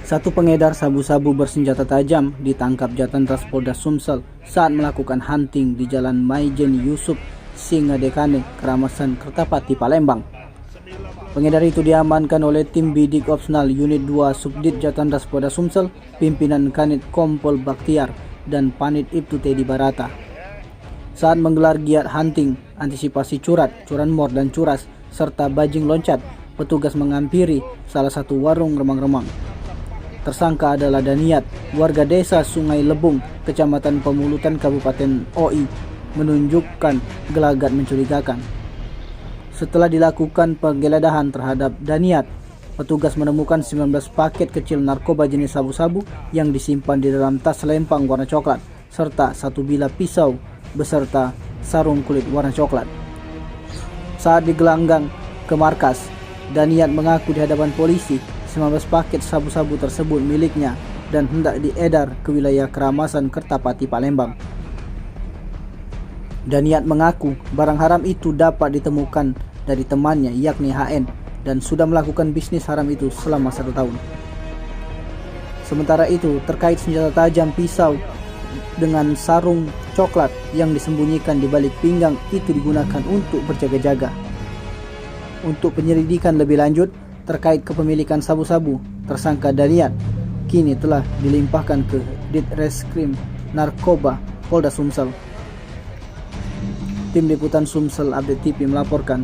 Satu pengedar sabu-sabu bersenjata tajam ditangkap Jatantras Polda Sumsel saat melakukan hunting di Jalan Maijen Yusuf Singadekane, Keramasan Kertapati, Palembang. Pengedar itu diamankan oleh tim Bidik Opsnal Unit 2 Subdit Jatantras Polda Sumsel, pimpinan Kanit Kompol Baktiar dan Panit Ibtu Teddy Barata. Saat menggelar giat hunting, antisipasi curat, curanmor dan curas, serta bajing loncat, petugas mengampiri salah satu warung remang-remang. Tersangka adalah Daniat, warga desa Sungai Lebung, Kecamatan Pemulutan, Kabupaten OI, menunjukkan gelagat mencurigakan. Setelah dilakukan penggeledahan terhadap Daniat, petugas menemukan 19 paket kecil narkoba jenis sabu-sabu yang disimpan di dalam tas selempang warna coklat, serta satu bilah pisau beserta sarung kulit warna coklat. Saat digelanggang ke markas, Daniat mengaku di hadapan polisi 19 paket sabu-sabu tersebut miliknya dan hendak diedar ke wilayah Keramasan Kertapati, Palembang. Daniat mengaku barang haram itu dapat ditemukan dari temannya yakni HN dan sudah melakukan bisnis haram itu selama 1 tahun. Sementara itu, terkait senjata tajam pisau dengan sarung coklat yang disembunyikan di balik pinggang itu digunakan untuk berjaga-jaga. Untuk penyelidikan lebih lanjut terkait kepemilikan sabu-sabu, tersangka Daniat kini telah dilimpahkan ke Ditreskrim Narkoba Polda Sumsel. Tim Liputan Sumsel Update TV melaporkan.